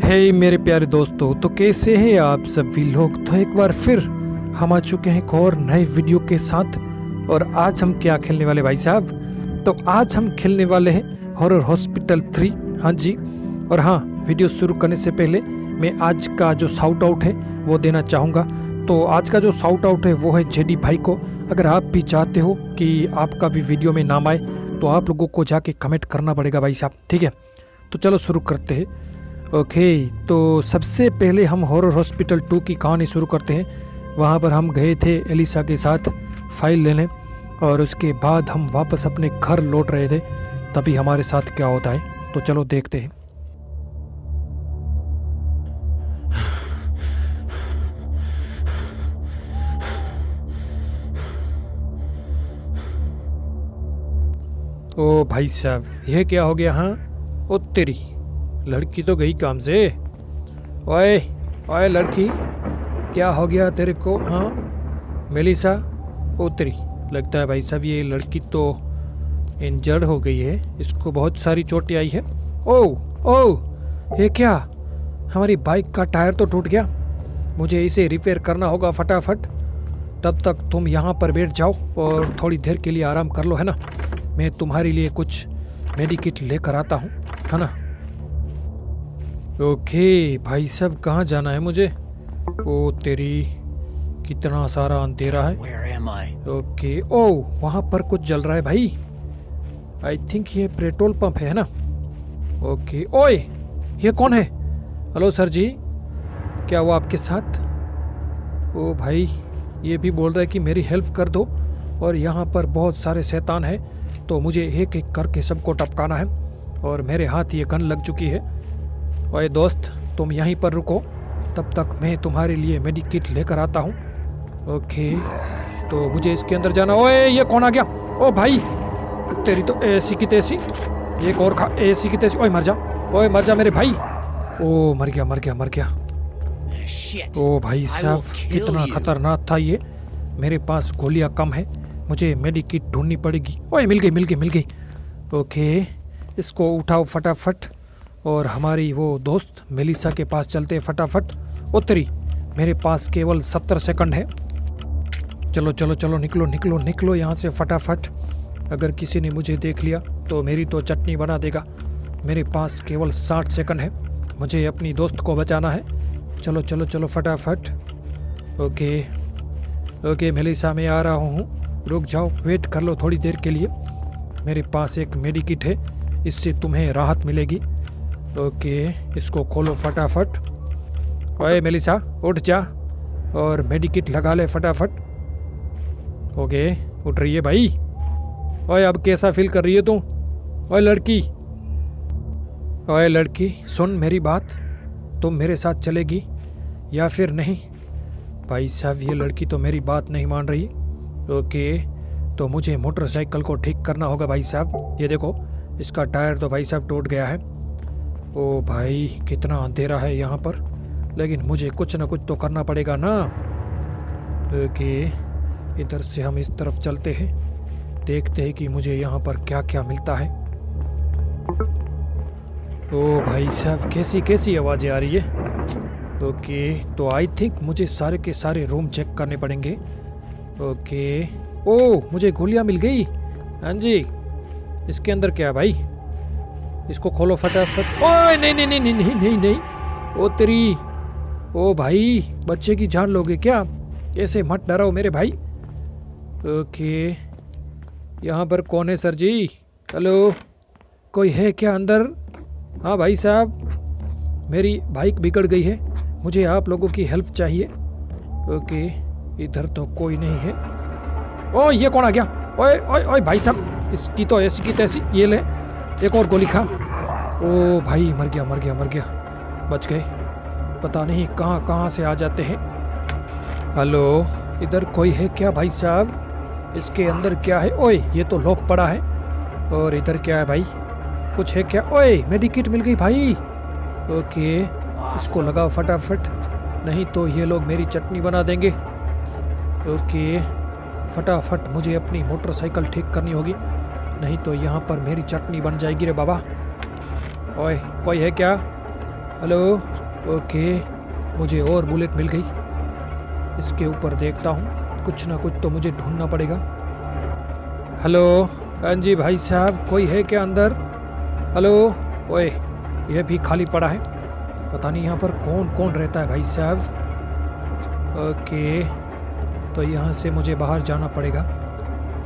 हे मेरे प्यारे दोस्तों, तो कैसे हैं आप सभी लोग। तो एक बार फिर हम आ चुके हैं एक और नए वीडियो के साथ। और आज हम क्या खेलने वाले भाई साहब, तो आज हम खेलने वाले हैं हॉरर हॉस्पिटल 3। हाँ जी, और हाँ, वीडियो शुरू करने से पहले मैं आज का जो शाउट आउट है वो देना चाहूँगा। तो आज का जो शाउट आउट है वो है जेडी भाई को। अगर आप भी चाहते हो कि आपका भी वीडियो में नाम आए तो आप लोगों को जाके कमेंट करना पड़ेगा भाई साहब, ठीक है। तो चलो शुरू करते हैं। ओके, तो सबसे पहले हम हॉरर हॉस्पिटल 2 की कहानी शुरू करते हैं। वहाँ पर हम गए थे एलिसा के साथ फाइल लेने, और उसके बाद हम वापस अपने घर लौट रहे थे। तभी हमारे साथ क्या होता है, तो चलो देखते हैं। ओ भाई साहब, यह क्या हो गया। हाँ, ओ तेरी लड़की तो गई काम से। ओए ओए लड़की, क्या हो गया तेरे को। हाँ मेलिसा, ओ तेरी, लगता है भाई साहब ये लड़की तो इंजर्ड हो गई है, इसको बहुत सारी चोटें आई है। ओ ये क्या, हमारी बाइक का टायर तो टूट गया, मुझे इसे रिपेयर करना होगा फटाफट। तब तक तुम यहाँ पर बैठ जाओ और थोड़ी देर के लिए आराम कर लो, है ना। मैं तुम्हारे लिए कुछ मेडिकिट लेकर आता हूँ, है ना। ओके भाई साहब, कहाँ जाना है मुझे। ओ तेरी, कितना सारा अंधेरा है। ओके, ओ वहाँ पर कुछ जल रहा है भाई। आई थिंक ये पेट्रोल पंप है ना। ओके, ओए ये कौन है। हेलो सर जी, क्या वो आपके साथ। ओ भाई, ये भी बोल रहा है कि मेरी हेल्प कर दो, और यहाँ पर बहुत सारे शैतान हैं, तो मुझे एक एक करके सबको टपकाना है, और मेरे हाथ ये गन लग चुकी है। ओए दोस्त, तुम यहीं पर रुको, तब तक मैं तुम्हारे लिए मेडिकिट लेकर आता हूँ। ओके, तो मुझे इसके अंदर जाना। ओए ये कौन आ गया। ओ भाई तेरी तो ऐसी की तैसी, एक और खा ऐसी की तैसी। ओए मर जा, ओए मर जा मेरे भाई। ओ मर गया मर गया मर गया। ओ भाई साहब, कितना खतरनाक था ये। मेरे पास गोलियां कम है, मुझे मेडिकिट ढूंढनी पड़ेगी। ओए मिल गई मिल गई मिल गई। ओके, इसको उठाओ फटाफट, और हमारी वो दोस्त मेलिसा के पास चलते हैं फटाफट। ओ तेरी, मेरे पास केवल 70 सेकंड है। चलो चलो चलो, निकलो निकलो निकलो यहाँ से फटाफट। अगर किसी ने मुझे देख लिया तो मेरी तो चटनी बना देगा। मेरे पास केवल 60 सेकंड है, मुझे अपनी दोस्त को बचाना है। चलो चलो चलो फटाफट। ओके ओके मेलिसा, मैं आ रहा हूँ, रुक जाओ, वेट कर लो थोड़ी देर के लिए। मेरे पास एक मेडिकिट है, इससे तुम्हें राहत मिलेगी। ओके, इसको खोलो फटाफट। ओए मेलिसा, उठ जा और मेडिकिट लगा ले फटाफट। ओके, उठ रही है भाई। ओए अब कैसा फील कर रही है तू। ओए लड़की, ओए लड़की, सुन मेरी बात, तुम मेरे साथ चलेगी या फिर नहीं। भाई साहब, ये लड़की तो मेरी बात नहीं मान रही। ओके, तो मुझे मोटरसाइकिल को ठीक करना होगा भाई साहब। ये देखो, इसका टायर तो भाई साहब टूट गया है। ओ भाई, कितना अंधेरा है यहाँ पर, लेकिन मुझे कुछ ना कुछ तो करना पड़ेगा ना। ओके, इधर से हम इस तरफ चलते हैं, देखते हैं कि मुझे यहाँ पर क्या क्या मिलता है। ओ भाई साहब, कैसी कैसी आवाज़ें आ रही है। ओके, तो आई थिंक मुझे सारे के सारे रूम चेक करने पड़ेंगे। ओके, ओ मुझे गोलियाँ मिल गई। हाँ जी, इसके अंदर क्या है भाई, इसको खोलो फटाफट। ओए नहीं नहीं नहीं नहीं नहीं नहीं नहीं। ओ तेरी, ओ भाई, बच्चे की जान लोगे क्या, ऐसे मत डराओ मेरे भाई। ओके, यहाँ पर कौन है सर जी। हेलो, कोई है क्या अंदर। हाँ भाई साहब, मेरी बाइक बिगड़ गई है, मुझे आप लोगों की हेल्प चाहिए। ओके, इधर तो कोई नहीं है। ओ ये कौन आ गया। ओए ओए ओए भाई साहब, इसकी तो ऐसी की तैसी। ये ले, एक और गोली खा। ओ भाई, मर गया मर गया मर गया, बच गए। पता नहीं कहाँ कहाँ से आ जाते हैं। हेलो, इधर कोई है क्या भाई साहब। इसके अंदर क्या है। ओए ये तो लॉक पड़ा है। और इधर क्या है भाई, कुछ है क्या। ओए मेडिकिट मिल गई भाई। ओके, इसको लगाओ फटाफट, नहीं तो ये लोग मेरी चटनी बना देंगे। ओके, फटाफट मुझे अपनी मोटरसाइकिल ठीक करनी होगी, नहीं तो यहाँ पर मेरी चटनी बन जाएगी रे बाबा। ओए कोई है क्या। हेलो। ओके, मुझे और बुलेट मिल गई। इसके ऊपर देखता हूँ, कुछ ना कुछ तो मुझे ढूंढना पड़ेगा। हेलो। हाँ जी भाई साहब, कोई है क्या अंदर? हेलो। ओए, यह भी खाली पड़ा है। पता नहीं यहाँ पर कौन कौन रहता है भाई साहब। ओके, तो यहाँ से मुझे बाहर जाना पड़ेगा।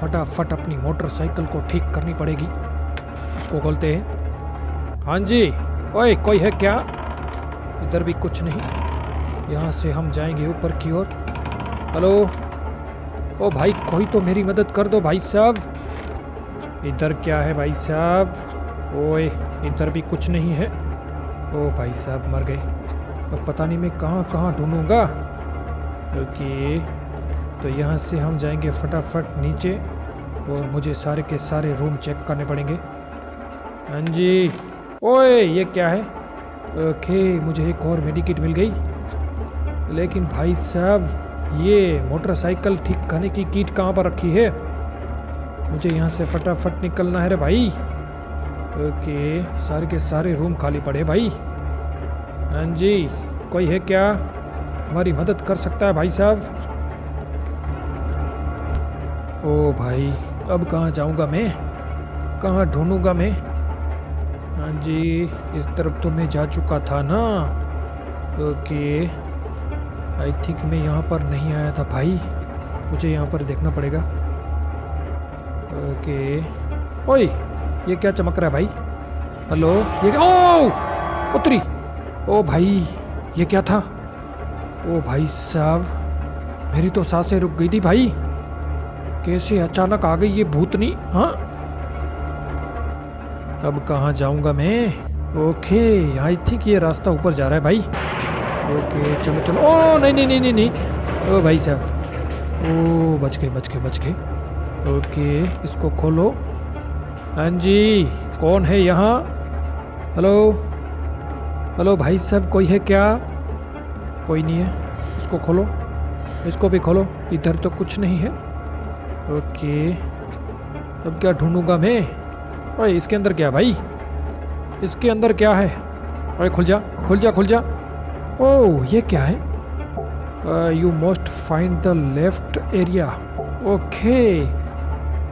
फटाफट अपनी मोटरसाइकिल को ठीक करनी पड़ेगी। इसको खोलते हैं। हाँ जी। ओए, कोई है क्या? इधर भी कुछ नहीं। यहाँ से हम जाएंगे ऊपर की ओर। हेलो। ओ भाई, कोई तो मेरी मदद कर दो भाई साहब। इधर क्या है भाई साहब? ओए, इधर भी कुछ नहीं है। ओ भाई साहब, मर गए। अब पता नहीं मैं कहाँ कहाँ ढूंढूंगा। ओके, तो यहाँ से हम जाएंगे फटाफट नीचे और मुझे सारे के सारे रूम चेक करने पड़ेंगे। हाँ जी। ओए, ये क्या है? ओके, मुझे एक और मेडिकिट मिल गई। लेकिन भाई साहब, ये मोटरसाइकिल ठीक करने की किट कहाँ पर रखी है? मुझे यहाँ से फटाफट निकलना है रे भाई। ओके, सारे के सारे रूम खाली पड़े भाई। हाँ जी, कोई है क्या? हमारी मदद कर सकता है भाई साहब? ओ भाई, अब कहाँ जाऊँगा मैं? कहाँ ढूंढूंगा मैं? हाँ जी, इस तरफ तो मैं जा चुका था ना। ओके, आई थिंक मैं यहाँ पर नहीं आया था भाई। मुझे यहाँ पर देखना पड़ेगा। ओके। ओए, ये क्या चमक रहा है भाई? हेलो। ये ओ उतरी। ओ भाई, ये क्या था? ओ भाई साहब, मेरी तो सांसें रुक गई थी भाई। कैसे अचानक आ गई ये भूतनी? हाँ, अब कहाँ जाऊँगा मैं? ओके, आई थिंक ये रास्ता ऊपर जा रहा है भाई। ओके, चलो चलो। ओ नहीं नहीं नहीं नहीं नहीं। ओ भाई साहब, ओ बच गए बच गए बच गए। ओके, इसको खोलो। हाँ जी, कौन है यहाँ? हेलो। हेलो भाई साहब, कोई है क्या? कोई नहीं है। इसको खोलो, इसको भी खोलो। इधर तो कुछ नहीं है। ओके, अब क्या ढूंढूंगा मैं? ओए, इसके अंदर क्या भाई? इसके अंदर क्या है? ओए, खुल जा खुल जा खुल जा। ओह, ये क्या है? You must find the left area. Okay.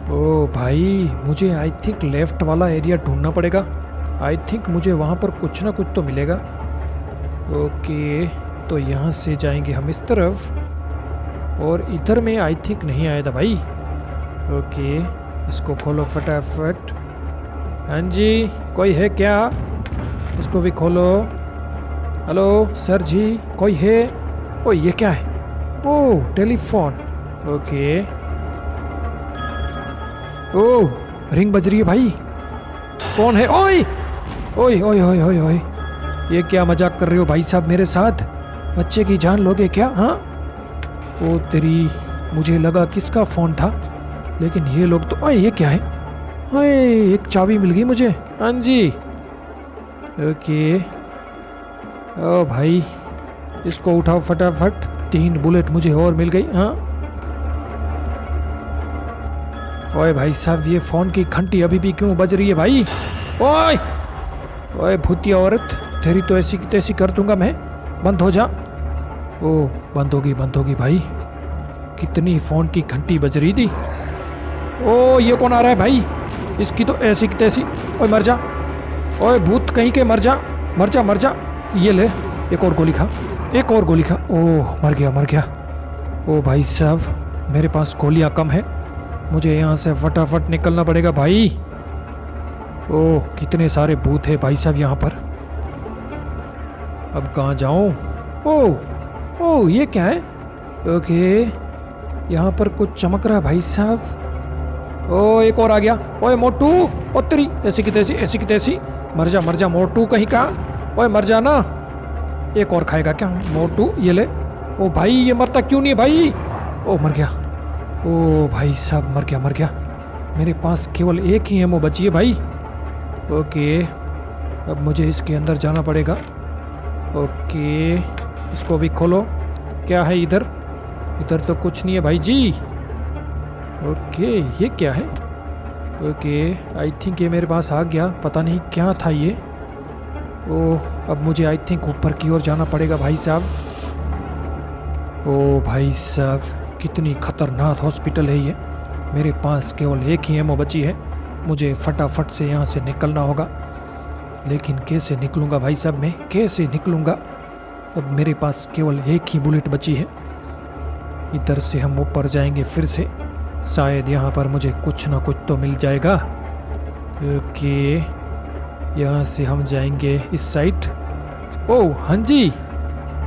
ओ भाई, मुझे आई थिंक लेफ्ट वाला एरिया ढूंढना पड़ेगा। आई थिंक मुझे वहाँ पर कुछ ना कुछ तो मिलेगा। ओके, तो यहाँ से जाएंगे हम इस तरफ। और इधर में आई थिंक नहीं आया था भाई। ओके, इसको खोलो फटाफट। हाँ जी, कोई है क्या? इसको भी खोलो। हेलो सर जी, कोई है? ओ, ये क्या है? ओ, टेलीफोन। ओके। ओ, रिंग बज रही है भाई। कौन है? ओए ओए ओए ओए ओए ओए, ये क्या मजाक कर रहे हो भाई साहब मेरे साथ? बच्चे की जान लोगे क्या? हाँ। ओ तेरी, मुझे लगा किसका फ़ोन था, लेकिन ये लोग तो। ओए, ये क्या है? ओए, एक चाबी मिल गई मुझे। हाँ जी। ओके। ओ भाई, इसको उठाओ फटाफट। 3 बुलेट मुझे और मिल गई। हाँ। ओए भाई साहब, ये फ़ोन की घंटी अभी भी क्यों बज रही है भाई? ओए ओए भूतिया औरत, तेरी तो ऐसी की तैसी कर दूंगा मैं। बंद हो जा। ओ, बंद होगी भाई। कितनी फ़ोन की घंटी बज रही थी। ओ, ये कौन आ रहा है भाई? इसकी तो ऐसी की तैसी। ओए मर जा। ओए भूत कहीं के, मर जा मर जा मर जा। ये ले, एक और गोली खा, एक और गोली खा। ओह, मर गया मर गया। ओ भाई साहब, मेरे पास गोलियां कम है। मुझे यहाँ से फटाफट निकलना पड़ेगा भाई। ओह, कितने सारे भूत है भाई साहब यहाँ पर। अब कहाँ जाऊँ? ओह ओह, ये क्या है? ओके, यहाँ पर कुछ चमक रहा है भाई साहब। ओ, एक और आ गया। ओए मोटू, ओ तेरी, ऐसी की तैसी। मर जा मोटू कहीं का। ओए मर जा ना। एक और खाएगा क्या मोटू? ये ले। ओ भाई, ये मरता क्यों नहीं है भाई? ओ, मर गया। ओ भाई साहब, मर गया। मेरे पास केवल एक ही एमो बची है भाई। ओके, अब मुझे इसके अंदर जाना पड़ेगा। ओके, इसको भी खोलो। क्या है इधर? इधर तो कुछ नहीं है भाई जी। ओके, ये क्या है? ओके, आई थिंक ये मेरे पास आ गया। पता नहीं क्या था ये। ओह अब मुझे आई थिंक ऊपर की ओर जाना पड़ेगा भाई साहब। ओ भाई साहब कितनी खतरनाक हॉस्पिटल है ये। मेरे पास केवल एक ही एमओ बची है, मुझे फटाफट से यहाँ से निकलना होगा। लेकिन कैसे निकलूँगा भाई साहब, मैं कैसे निकलूँगा? अब मेरे पास केवल एक ही बुलेट बची है। इधर से हम ऊपर जाएंगे फिर से, शायद यहाँ पर मुझे कुछ ना कुछ तो मिल जाएगा। ओके यहाँ से हम जाएंगे इस साइड। ओह हाँ जी,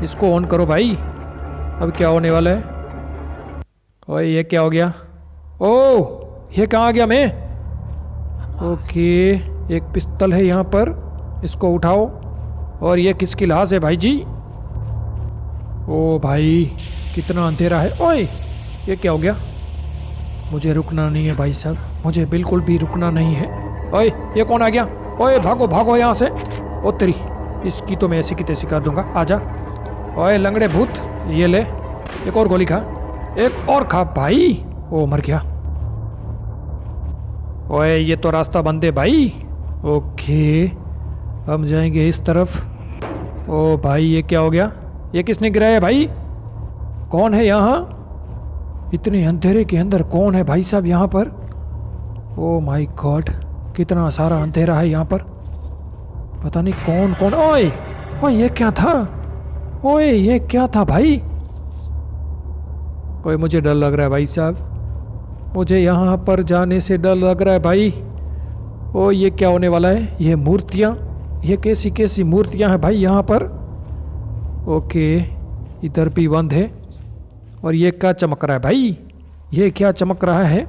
इसको ऑन करो भाई। अब क्या होने वाला है? ओए ये क्या हो गया? ओह ये कहाँ आ गया मैं? ओके एक पिस्तौल है यहाँ पर, इसको उठाओ। और ये किसकी लाश है भाई जी? ओ भाई कितना अंधेरा है। ओए ये क्या हो गया? मुझे रुकना नहीं है भाई साहब, मुझे बिल्कुल भी रुकना नहीं है। ओए ये कौन आ गया? ओए भागो भागो यहाँ से। ओ तेरी, इसकी तो मैं ऐसी की तैसी कर दूंगा। आजा ओए लंगड़े भूत, ये ले एक और गोली खा, एक और खा भाई। ओ मर गया। ओए ये तो रास्ता बंद है भाई। ओके हम जाएंगे इस तरफ। ओ भाई ये क्या हो गया? ये किसने गिराया भाई? कौन है यहाँ? इतने अंधेरे के अंदर कौन है भाई साहब यहाँ पर? ओ माय गॉड कितना सारा अंधेरा है यहाँ पर, पता नहीं कौन कौन। ओए ओए ये क्या था? ओए ये क्या था भाई? ओए मुझे डर लग रहा है भाई साहब, मुझे यहाँ पर जाने से डर लग रहा है भाई। ओ ये क्या होने वाला है? ये मूर्तियाँ, ये कैसी कैसी मूर्तियाँ हैं भाई यहाँ पर। ओके इधर भी बंद है। और ये क्या चमक रहा है भाई? ये क्या चमक रहा है?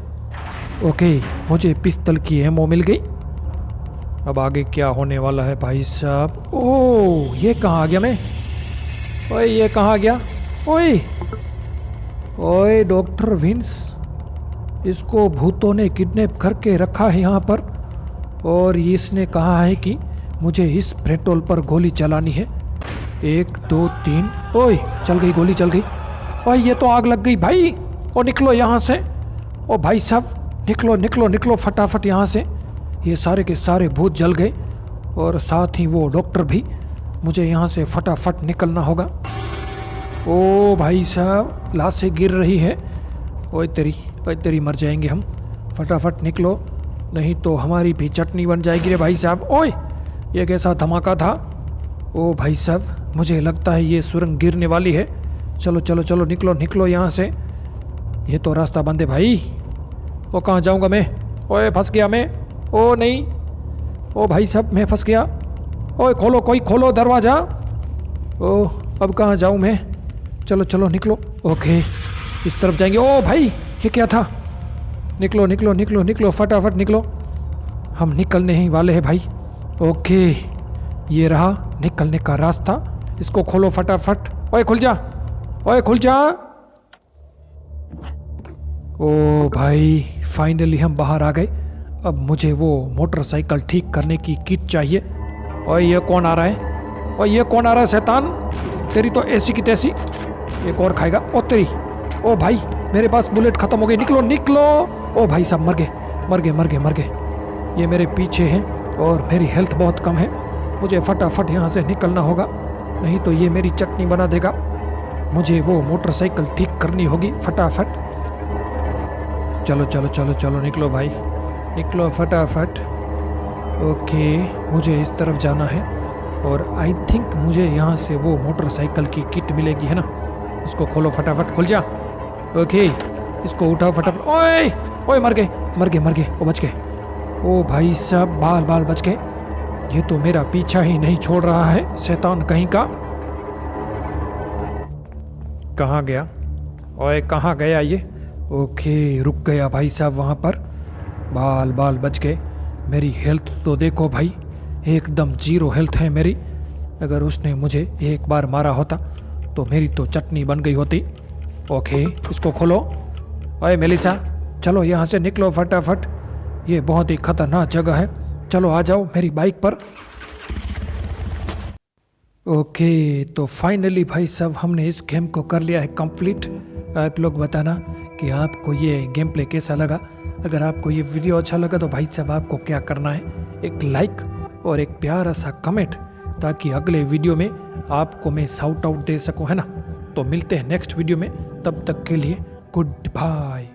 ओके मुझे पिस्तौल की एमो मिल गई। अब आगे क्या होने वाला है भाई साहब? ओह ये कहाँ आ गया मैं? ओए ये कहाँ आ गया? ओए ओए डॉक्टर विंस, इसको भूतों ने किडनैप करके रखा है यहाँ पर। और इसने कहा है कि मुझे इस पेट्रोल पर गोली चलानी है। 1 2 3। ओए चल गई गोली, चल गई। ओए ये तो आग लग गई भाई। ओ निकलो यहाँ से। ओ भाई साहब निकलो निकलो निकलो फटाफट यहाँ से। ये सारे के सारे भूत जल गए और साथ ही वो डॉक्टर भी। मुझे यहाँ से फटाफट निकलना होगा। ओ भाई साहब लाशें गिर रही है। ओए तेरी मर जाएंगे हम। फटाफट निकलो नहीं तो हमारी भी चटनी बन जाएगी रे भाई साहब। ओए ये कैसा धमाका था? ओ भाई साहब मुझे लगता है ये सुरंग गिरने वाली है। चलो चलो चलो निकलो निकलो यहाँ से, ये तो रास्ता बंद है भाई। ओ कहाँ जाऊँगा मैं? ओए फंस गया मैं। ओ नहीं, ओ भाई साहब मैं फंस गया। ओए खोलो, कोई खोलो दरवाज़ा। ओ अब कहाँ जाऊँ मैं? चलो चलो निकलो। ओके इस तरफ जाएंगे। ओ भाई ये क्या था? निकलो निकलो निकलो निकलो फटाफट निकलो, हम निकलने ही वाले हैं भाई। ओके ये रहा निकलने का रास्ता, इसको खोलो फटाफट। ओए खुल जा, ओए खुल जा। ओ भाई फाइनली हम बाहर आ गए। अब मुझे वो मोटरसाइकिल ठीक करने की किट चाहिए। ओए ये कौन आ रहा है? ओए ये कौन आ रहा है शैतान? तेरी तो ऐसी की तैसी। एक और खाएगा। ओ तेरी, ओ भाई मेरे पास बुलेट खत्म हो गई। निकलो निकलो। ओ भाई साहब मर गए मर गए मर गए मर गए। ये मेरे पीछे हैं और मेरी हेल्थ बहुत कम है। मुझे फटाफट यहाँ से निकलना होगा, नहीं तो ये मेरी चटनी बना देगा। मुझे वो मोटरसाइकिल ठीक करनी होगी फटाफट। चलो चलो चलो चलो निकलो भाई, निकलो फटाफट। ओके मुझे इस तरफ जाना है और आई थिंक मुझे यहाँ से वो मोटरसाइकिल की किट मिलेगी, है ना? इसको खोलो फटाफट, खुल जा। ओके इसको उठाओ फटाफट। ओए ओए मर गए मर गए मर गए। ओ बच गए। ओ भाई साहब बाल बाल बच गए। ये तो मेरा पीछा ही नहीं छोड़ रहा है शैतान कहीं का। कहाँ गया? ओए कहाँ गया ये? ओके रुक गया भाई साहब वहाँ पर। बाल बाल बच गए। मेरी हेल्थ तो देखो भाई, एकदम 0 हेल्थ है मेरी। अगर उसने मुझे एक बार मारा होता तो मेरी तो चटनी बन गई होती। ओके इसको खोलो। ओए मेलिसा चलो यहाँ से निकलो फटाफट, ये बहुत ही खतरनाक जगह है। चलो आ जाओ मेरी बाइक पर। ओके तो फाइनली भाई साहब हमने इस गेम को कर लिया है कंप्लीट। आप लोग बताना कि आपको ये गेम प्ले कैसा लगा। अगर आपको ये वीडियो अच्छा लगा तो भाई साहब आपको क्या करना है, एक लाइक और एक प्यारा सा कमेंट ताकि अगले वीडियो में आपको मैं शाउट आउट दे सकूं, है ना। तो मिलते हैं नेक्स्ट वीडियो में, तब तक के लिए गुड बाय।